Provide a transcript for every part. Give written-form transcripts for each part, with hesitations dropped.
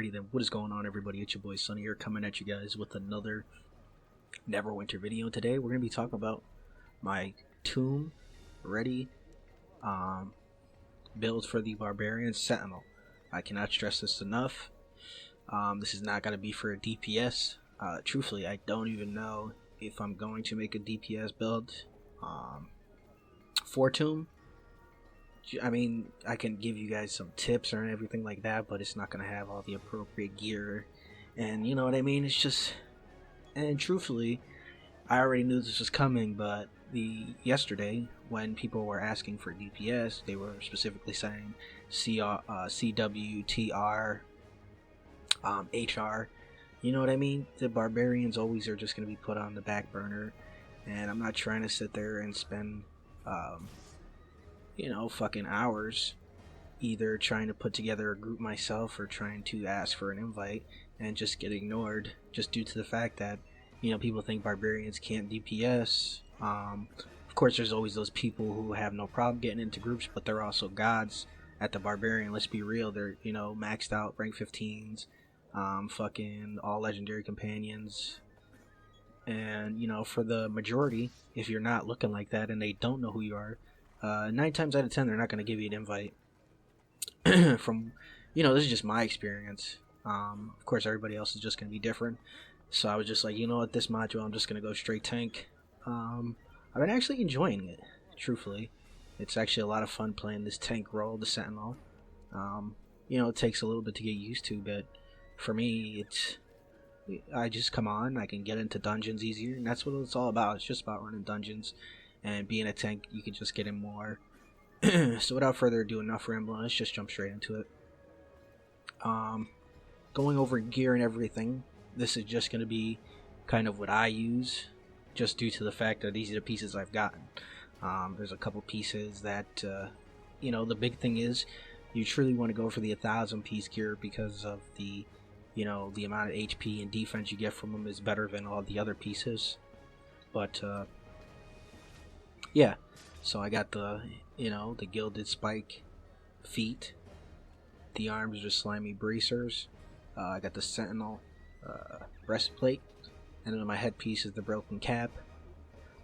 Alrighty then, what is going on everybody? It's your boy Sunny here coming at you guys with another Neverwinter video. Today we're going to be talking about my Tomm ready build for the Barbarian Sentinel. I cannot stress this enough. This is not going to be for a DPS. Truthfully, I don't even know if I'm going to make a DPS build for Tomm. I mean, I can give you guys some tips or everything like that, but it's not going to have all the appropriate gear. And you know what I mean? It's just... And truthfully, I already knew this was coming, but yesterday, when people were asking for DPS, they were specifically saying CW, TR, HR. You know what I mean? The Barbarians always are just going to be put on the back burner, and I'm not trying to sit there and spend... fucking hours either trying to put together a group myself or trying to ask for an invite and just get ignored just due to the fact that, people think barbarians can't DPS. Of course, there's always those people who have no problem getting into groups, but they're also gods at the barbarian. Let's be real, they're, maxed out rank 15s, fucking all legendary companions. And, for the majority, if you're not looking like that and they don't know who you are, 9 times out of 10 they're not going to give you an invite. From this is just my experience. Of course everybody else is just going to be different, so I was just like, this module I'm just going to go straight tank. I've been actually enjoying it, truthfully. It's actually a lot of fun playing this tank role, the Sentinel. It takes a little bit to get used to, but for me I just come on, I can get into dungeons easier, and that's what it's all about. It's just about running dungeons. And being a tank, you can just get in more. So without further ado, enough rambling, let's just jump straight into it. Going over gear and everything, this is just going to be kind of what I use, just due to the fact that these are the pieces I've gotten. There's a couple pieces that, the big thing is, you truly want to go for the 1,000 piece gear because of the, the amount of HP and defense you get from them is better than all the other pieces. But, yeah, so I got the gilded spike feet. The arms are slimy bracers. I got the Sentinel breastplate, and then my headpiece is the broken cap.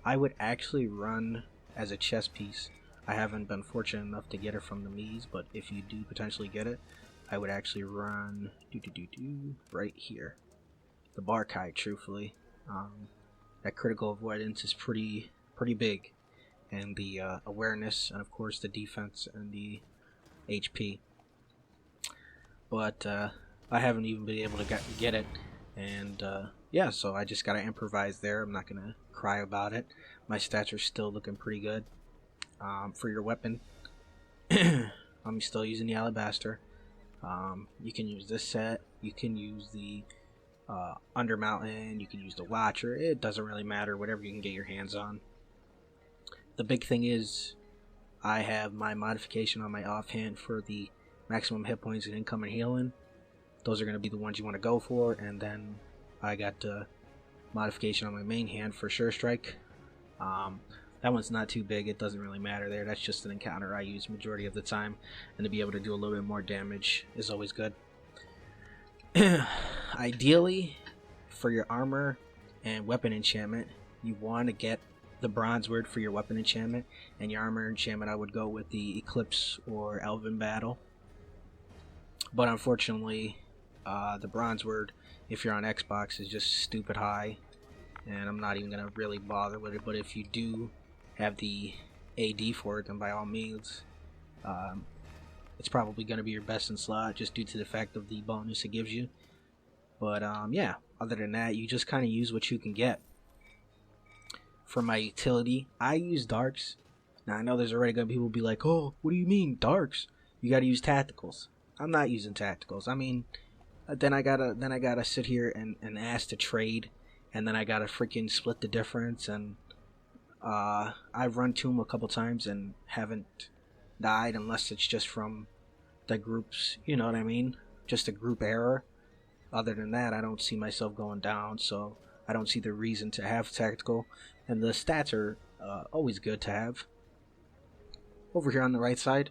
I would actually run as a chest piece. I haven't been fortunate enough to get it from the Mies, but if you do potentially get it, I would actually run right here. The bar kite, truthfully. That critical avoidance is pretty big. And the awareness, and of course the defense and the HP. But I haven't even been able to get it, and yeah, so I just gotta improvise there. I'm not gonna cry about it. My stats are still looking pretty good. For your weapon, I'm still using the alabaster. You can use this set. You can use the Undermountain. You can use the Watcher. It doesn't really matter. Whatever you can get your hands on. The big thing is, I have my modification on my offhand for the maximum hit points and incoming healing. Those are going to be the ones you want to go for, and then I got the modification on my main hand for Sure Strike. That one's not too big, it doesn't really matter there. That's just an encounter I use majority of the time, and to be able to do a little bit more damage is always good. Ideally, for your armor and weapon enchantment, you want to get the bronze word for your weapon enchantment, and your armor enchantment I would go with the Eclipse or Elven Battle. But unfortunately, the bronze word, if you're on Xbox, is just stupid high, and I'm not even gonna really bother with it. But if you do have the AD for it, then by all means, it's probably gonna be your best in slot, just due to the fact of the bonus it gives you. But yeah, other than that, you just kind of use what you can get. For my utility, I use darks. Now I know there's already gonna be people be like, "Oh, what do you mean darks? You gotta use tacticals." I'm not using tacticals. I mean, then I gotta sit here and ask to trade, and then I gotta freaking split the difference. And I've run Tomm a couple times and haven't died unless it's just from the groups. You know what I mean? Just a group error. Other than that, I don't see myself going down. So I don't see the reason to have tactical. And the stats are always good to have. Over here on the right side,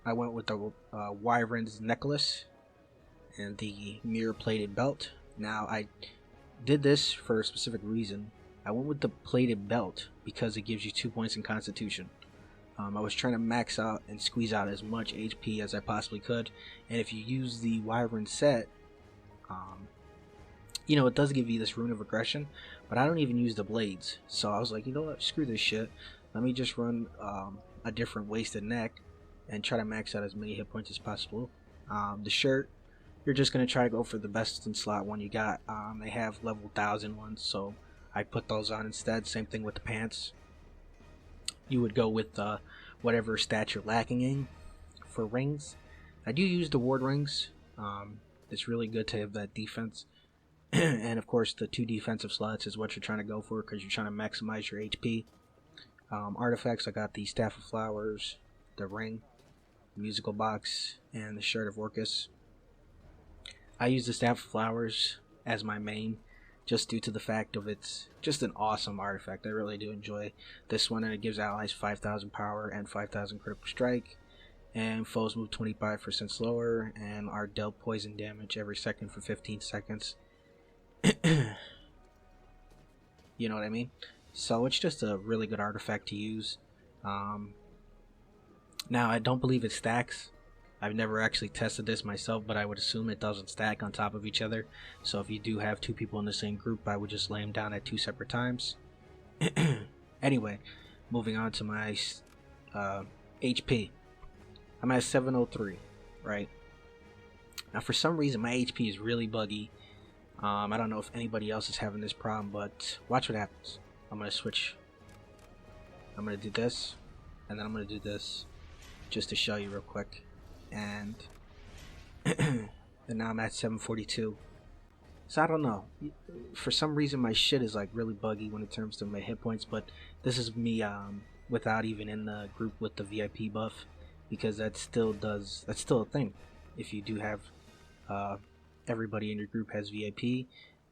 I went with the Wyvern's necklace and the mirror-plated belt. Now, I did this for a specific reason. I went with the plated belt because it gives you 2 points in Constitution. I was trying to max out and squeeze out as much HP as I possibly could, and if you use the Wyvern set, it does give you this Rune of Aggression, but I don't even use the blades. So I was like, you know what, screw this shit. Let me just run a different wasted neck and try to max out as many hit points as possible. The shirt, you're just going to try to go for the best in slot one you got. They have level 1000 ones, so I put those on instead. Same thing with the pants. You would go with whatever stat you're lacking in for rings. I do use the ward rings. It's really good to have that defense. And of course the 2 defensive slots is what you're trying to go for because you're trying to maximize your HP. Artifacts, I got the Staff of Flowers, the ring, the musical box, and the Shirt of Orcus. I use the Staff of Flowers as my main just due to the fact of it's just an awesome artifact. I really do enjoy this one, and it gives allies 5,000 power and 5,000 critical strike, and foes move 25% slower and are dealt poison damage every second for 15 seconds. You know what I mean? So it's just a really good artifact to use. Now, I don't believe it stacks. I've never actually tested this myself, but I would assume it doesn't stack on top of each other. So if you do have 2 people in the same group, I would just lay them down at 2 separate times. Anyway, moving on to my HP. I'm at 703, right? Now, for some reason, my HP is really buggy. I don't know if anybody else is having this problem, but watch what happens. I'm going to switch. I'm going to do this, and then I'm going to do this, just to show you real quick. And now I'm at 742. So I don't know. For some reason, my shit is like really buggy when it comes to my hit points, but this is me without even in the group with the VIP buff, because that's still a thing. If you do have everybody in your group has VIP,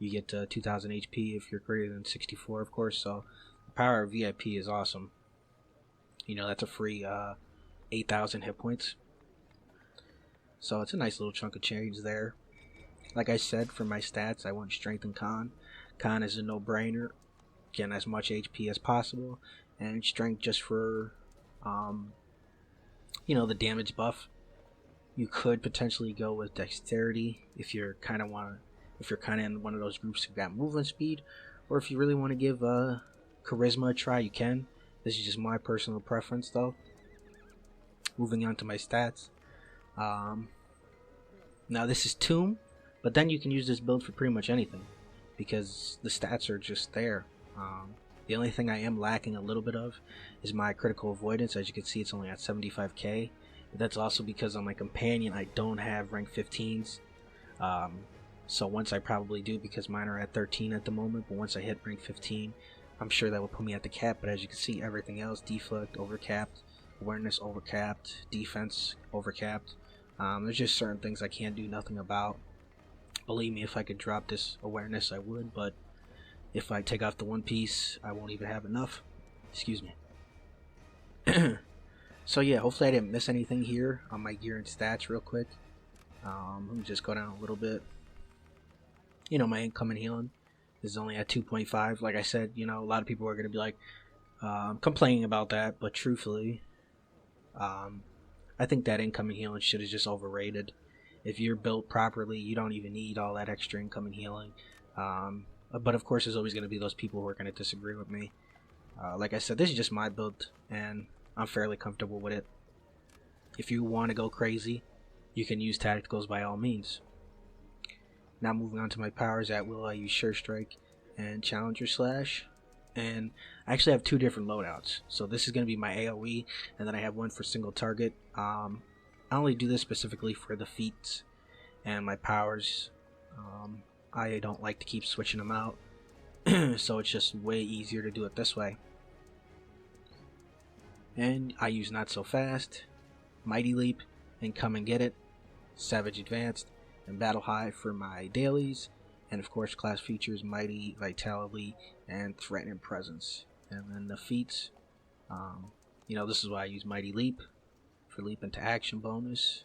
you get 2000 HP if you're greater than 64, of course. So the power of VIP is awesome. That's a free 8,000 hit points. So it's a nice little chunk of change there. Like I said, for my stats, I went Strength and Con. Con is a no-brainer. Getting as much HP as possible. And Strength just for, the damage buff. You could potentially go with Dexterity if you're kind of in one of those groups who got movement speed. Or if you really want to give Charisma a try, you can. This is just my personal preference, though. Moving on to my stats. Now this is Tomm, but then you can use this build for pretty much anything because the stats are just there. The only thing I am lacking a little bit of is my critical avoidance. As you can see, it's only at 75k, but that's also because on my companion I don't have rank 15s. So once I probably do, because mine are at 13 at the moment, but once I hit rank 15, I'm sure that will put me at the cap. But as you can see, everything else, deflect overcapped, awareness overcapped, defense overcapped. There's just certain things I can't do nothing about. Believe me, if I could drop this awareness, I would, but if I take off the one piece, I won't even have enough. Excuse me. So yeah, hopefully I didn't miss anything here on my gear and stats real quick. Let me just go down a little bit. My incoming healing is only at 2.5. Like I said, a lot of people are going to be like complaining about that, but truthfully, I think that incoming healing shit is just overrated. If you're built properly, you don't even need all that extra incoming healing. But of course, there's always going to be those people who are going to disagree with me. Like I said, this is just my build, and I'm fairly comfortable with it. If you want to go crazy, you can use tacticals by all means. Now moving on to my powers, at will I use Sure Strike and Challenger Slash. And I actually have 2 different loadouts. So this is going to be my AoE, and then I have one for single target. I only do this specifically for the feats and my powers. I don't like to keep switching them out, so it's just way easier to do it this way. And I use Not So Fast, Mighty Leap, and Come and Get It, Savage Advanced, and Battle High for my dailies. And of course, class features Mighty, Vitality, and Threatening Presence. And then the feats, this is why I use Mighty Leap for leap into action bonus.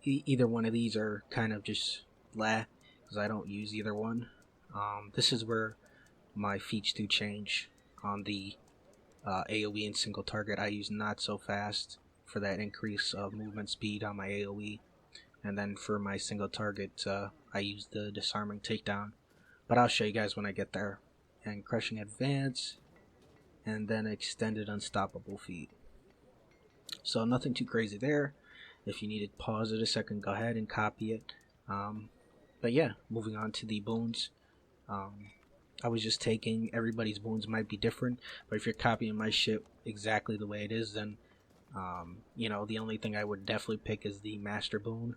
Either one of these are kind of just blah, because I don't use either one. This is where my feats do change. On the AoE and single target, I use not so fast for that increase of movement speed on my AoE, and then for my single target, I use the disarming takedown, but I'll show you guys when I get there. And crushing advance, and then extended unstoppable feat. So nothing too crazy there. If you need to pause it a second, go ahead and copy it. But yeah, moving on to the boons. I was just taking everybody's boons might be different, but if you're copying my shit exactly the way it is, then you know, the only thing I would definitely pick is the master boon.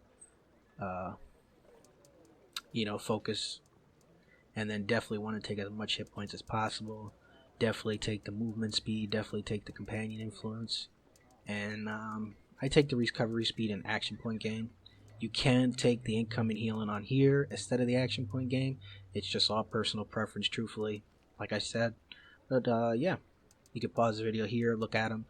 You know, focus, and then definitely want to take as much hit points as possible. Definitely take the movement speed, definitely take the companion influence, and I take the recovery speed and action point gain. You can take the incoming healing on here instead of the action point gain. It's just all personal preference, truthfully, like I said. But yeah, you can pause the video here, look at them.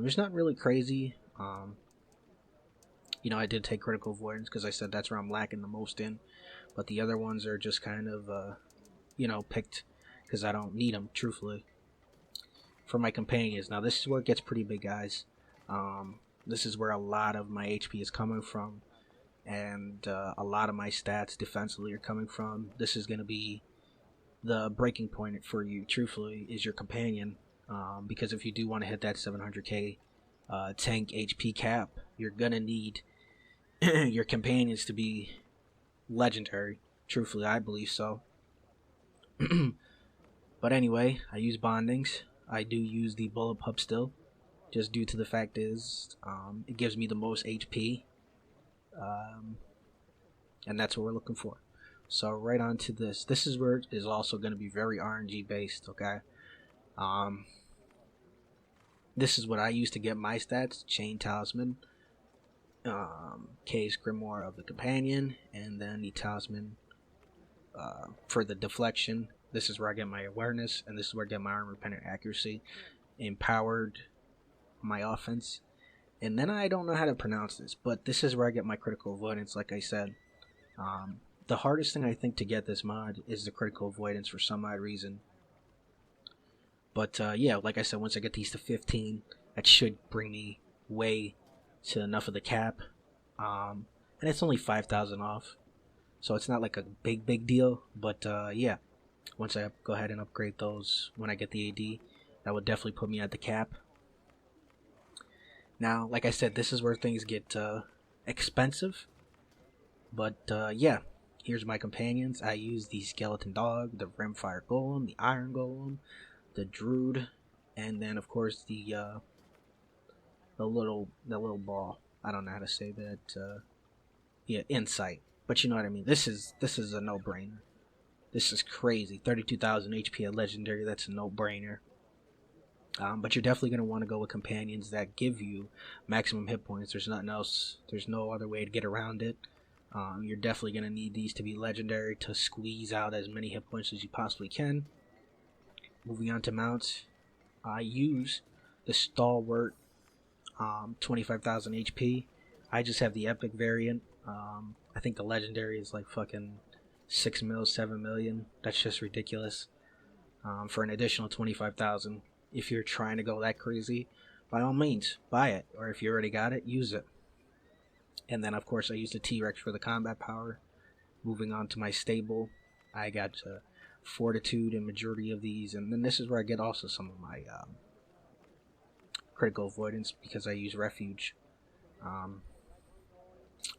There's not really crazy. You know, I did take critical avoidance because I said that's where I'm lacking the most in. But the other ones are just kind of, you know, picked because I don't need them, truthfully. For my companions, now this is where it gets pretty big, guys. This is where a lot of my HP is coming from, and a lot of my stats defensively are coming from. This is going to be the breaking point for you, truthfully, is your companion. Because if you do want to hit that 700k tank HP cap, you're going to need your companions to be legendary. Truthfully, I believe so. But anyway, I use bondings. I do use the bullet pup still, just due to the fact is it gives me the most HP, and that's what we're looking for. So right on to this. This is where it is also going to be very RNG based. Okay, this is what I use to get my stats: Chain Talisman, K's Grimoire of the Companion, and then the Talisman for the deflection. This is where I get my awareness, and this is where I get my armor repentant accuracy, empowered my offense, and then I don't know how to pronounce this, but this is where I get my critical avoidance. Like I said, the hardest thing I think to get this mod is the critical avoidance for some odd reason. But yeah, like I said, once I get these to 15, that should bring me way to enough of the cap, and it's only 5,000 off, so it's not like a big deal. But yeah, once I go ahead and upgrade those when I get the AD, that would definitely put me at the cap. Now, like I said, this is where things get expensive, but yeah, here's my companions. I use the Skeleton Dog, the Rimfire Golem, the Iron Golem, the Druid, and then of course the little ball. I don't know how to say that. Yeah, Insight. But you know what I mean. This is a no-brainer. This is crazy. 32,000 HP at Legendary. That's a no-brainer. But you're definitely going to want to go with companions that give you maximum hit points. There's nothing else. There's no other way to get around it. You're definitely going to need these to be legendary to squeeze out as many hit points as you possibly can. Moving on to mounts, I use the Stalwart 25,000 HP. I just have the epic variant. I think the legendary is like fucking 6 mil, 7 million. That's just ridiculous. For an additional 25,000. If you're trying to go that crazy, by all means, buy it. Or if you already got it, use it. And then, of course, I use the T-Rex for the combat power. Moving on to my stable, I got Fortitude in majority of these. And then this is where I get also some of my critical avoidance because I use Refuge.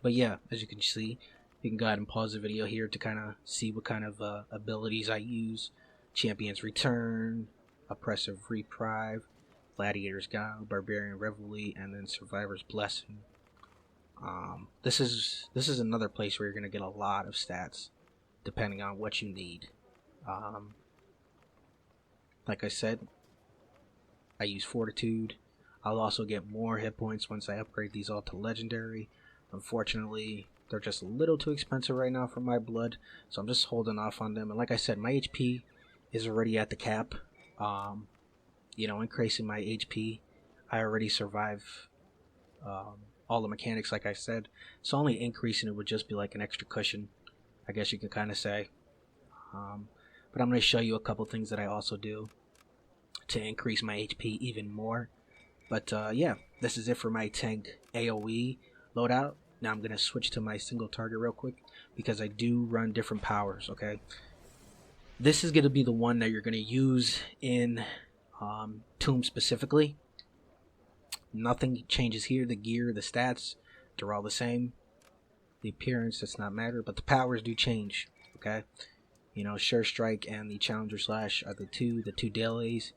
But yeah, as you can see, you can go ahead and pause the video here to kind of see what kind of abilities I use. Champion's Return, Oppressive Reprieve, Gladiator's Guile, Barbarian Reveille, and then Survivor's Blessing. This is another place where you're going to get a lot of stats, depending on what you need. Like I said, I use Fortitude. I'll also get more hit points once I upgrade these all to Legendary. Unfortunately, they're just a little too expensive right now for my blood, so I'm just holding off on them. And like I said, my HP is already at the cap. You know, increasing my HP, I already survive all the mechanics, like I said. So only increasing it would just be like an extra cushion, I guess you could kind of say. But I'm going to show you a couple things that I also do to increase my HP even more. But yeah, this is it for my tank AoE loadout. Now I'm going to switch to my single target real quick because I do run different powers, okay? This is going to be the one that you're going to use in Tomm specifically. Nothing changes here. The gear, the stats, they're all the same. The appearance does not matter, but the powers do change, okay? You know, Sure Strike and the Challenger Slash are the two dailies.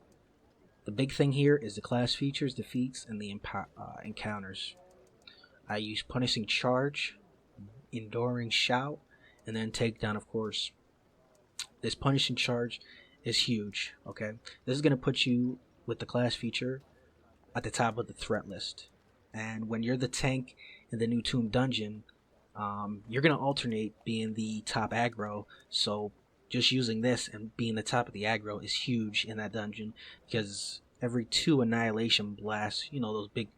The big thing here is the class features, the feats, and the encounters. I use Punishing Charge, Enduring Shout, and then Takedown, of course. This Punishing Charge is huge, okay? This is going to put you with the class feature at the top of the threat list. And when you're the tank in the new Tomm dungeon, you're going to alternate being the top aggro. So just using this and being the top of the aggro is huge in that dungeon, because every 2 annihilation blasts, you know, those big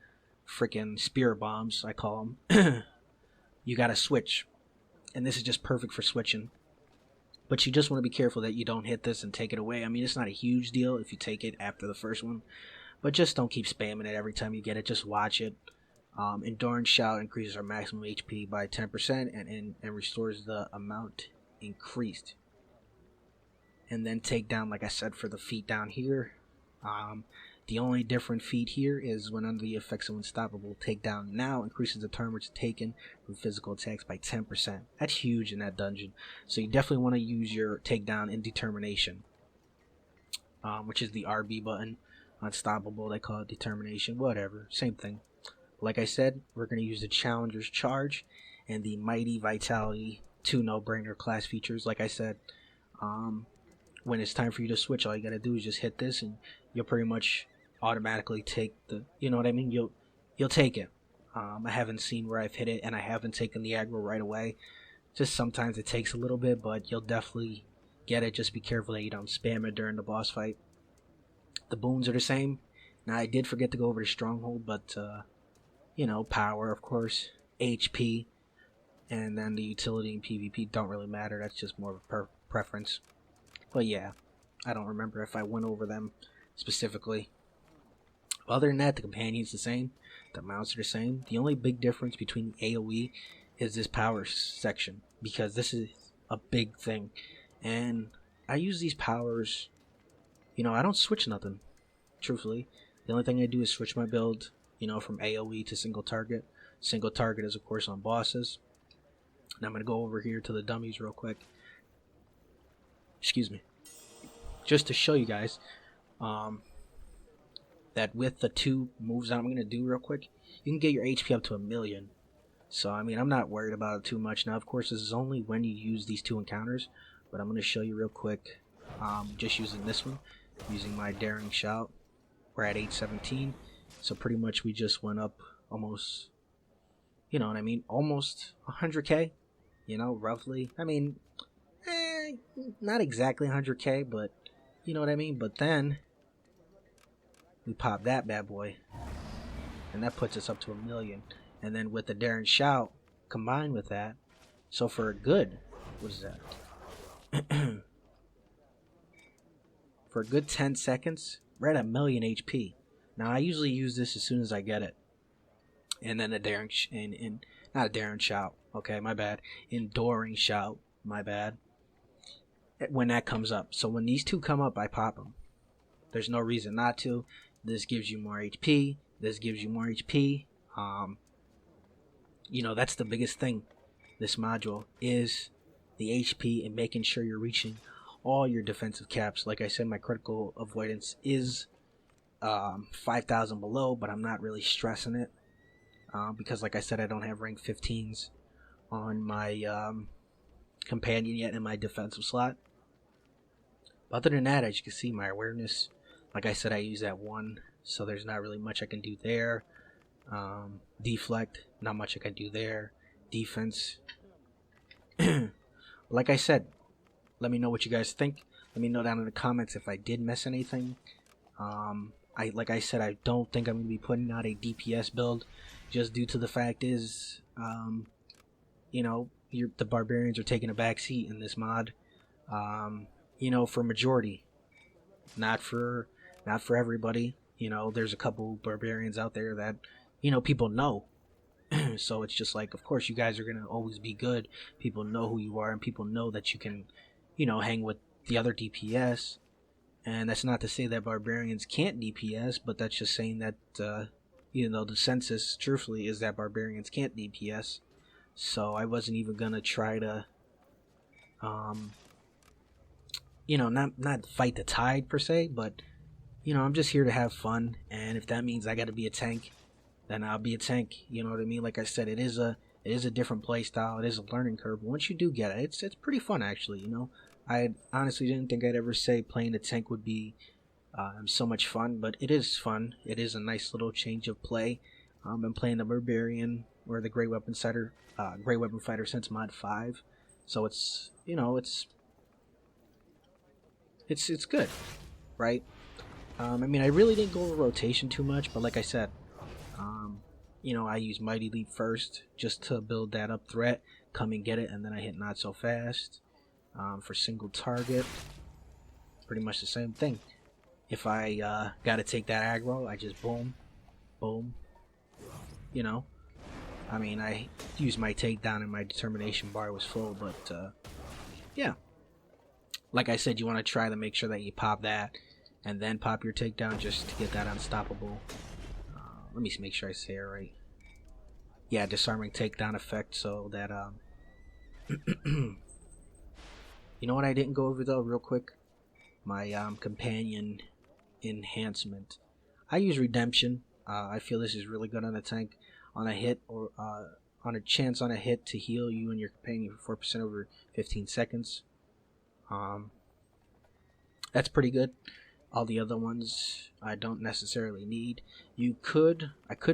freaking spear bombs, I call them, you got to switch. And this is just perfect for switching. But you just want to be careful that you don't hit this and take it away. I mean, it's not a huge deal if you take it after the first one, but just don't keep spamming it every time you get it. Just watch it. Enduring Shout increases our maximum HP by 10% and restores the amount increased. And then Takedown, like I said, for the feat down here. The only different feat here is when under the effects of Unstoppable. Takedown now increases the turn which is taken from physical attacks by 10%. That's huge in that dungeon. So you definitely want to use your Takedown in Determination, which is the RB button. Unstoppable, they call it Determination, whatever, same thing. Like I said, we're going to use the Challenger's Charge and the Mighty Vitality, 2 no-brainer class features. Like I said, when it's time for you to switch, all you got to do is just hit this and you'll pretty much automatically take the, you know what I mean, you'll take it. I haven't seen where I've hit it and I haven't taken the aggro right away. Just sometimes it takes a little bit, but you'll definitely get it. Just be careful that you don't spam it during the boss fight. The boons are the same. Now I did forget to go over the stronghold, but you know, power, of course, HP, and then the utility and PvP don't really matter. That's just more of a preference. But yeah, I don't remember if I went over them specifically. Other than that, the companion's the same. The mounts are the same. The only big difference between the AoE is this power section, because this is a big thing. And I use these powers, you know, I don't switch nothing, truthfully. The only thing I do is switch my build, you know, from AoE to single target. Single target is, of course, on bosses. And I'm going to go over here to the dummies real quick. Excuse me. Just to show you guys that with the 2 moves I'm going to do real quick, you can get your HP up to 1,000,000. So, I mean, I'm not worried about it too much. Now, of course, this is only when you use these 2 encounters, but I'm going to show you real quick, just using this one, using my Daring Shout. We're at 817, so pretty much we just went up almost, you know what I mean, almost 100k, you know, roughly. I mean, not exactly 100k, but you know what I mean. But then we pop that bad boy, and that puts us up to 1,000,000. And then with the Daring Shout combined with that, so for a good, what is that? For a good 10 seconds, we're at 1,000,000 HP. Now I usually use this as soon as I get it, and then a Daring not a Daring Shout. Okay, my bad. Enduring Shout. My bad. When that comes up. So when these 2 come up, I pop them. There's no reason not to. This gives you more HP. This gives you more HP. You know, that's the biggest thing. This module is the HP and making sure you're reaching all your defensive caps. Like I said, my critical avoidance is 5,000 below, but I'm not really stressing it because, like I said, I don't have rank 15s on my companion yet in my defensive slot. Other than that, as you can see, my awareness, like I said, I use that 1, so there's not really much I can do there. Deflect, not much I can do there. Defense. Like I said, let me know what you guys think. Let me know down in the comments if I did miss anything. I like I said, I don't think I'm going to be putting out a DPS build, just due to the fact is, the barbarians are taking a back seat in this mod. For majority, not for everybody. There's a couple barbarians out there that people know. So it's just like, of course, you guys are gonna always be good. People know who you are, and people know that you can, hang with the other DPS. And that's not to say that barbarians can't DPS, but that's just saying that, the census, truthfully, is that barbarians can't DPS. So I wasn't even gonna try to, not fight the tide per se, but I'm just here to have fun. And if that means I got to be a tank, then I'll be a tank. You know what I mean? Like I said, it is a different play style. It is a learning curve. But once you do get it, it's pretty fun actually. I honestly didn't think I'd ever say playing a tank would be so much fun, but it is fun. It is a nice little change of play. I'm playing the Barbarian or the Great Weapon Fighter since Mod 5, so it's it's good, right? I mean, I really didn't go over rotation too much, but like I said, I use Mighty Leap first just to build that up threat, come and get it, and then I hit Not So Fast. For single target, pretty much the same thing. If I gotta take that aggro, I just boom, boom. I mean, I used my takedown and my determination bar was full, but yeah. Like I said, you want to try to make sure that you pop that and then pop your takedown just to get that unstoppable. Let me make sure I say it right. Yeah, disarming takedown effect, so that you know what I didn't go over though, real quick? My companion enhancement. I use redemption. I feel this is really good on a tank, on a hit or on a chance on a hit to heal you and your companion for 4% over 15 seconds. That's pretty good. All the other ones I don't necessarily need. I could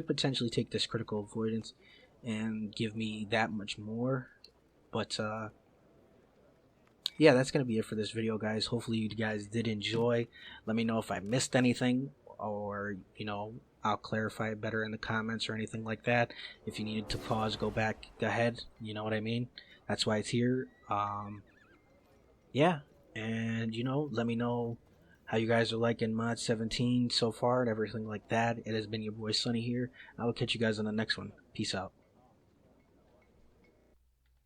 potentially take this critical avoidance and give me that much more, but yeah, that's gonna be it for this video, guys. Hopefully you guys did enjoy. Let me know if I missed anything, or I'll clarify it better in the comments or anything like that. If you needed to pause, go back, go ahead. You know what I mean? That's why it's here. Yeah, and let me know how you guys are liking Mod 17 so far and everything like that. It has been your boy Sunny here. I will catch you guys on the next one. Peace out.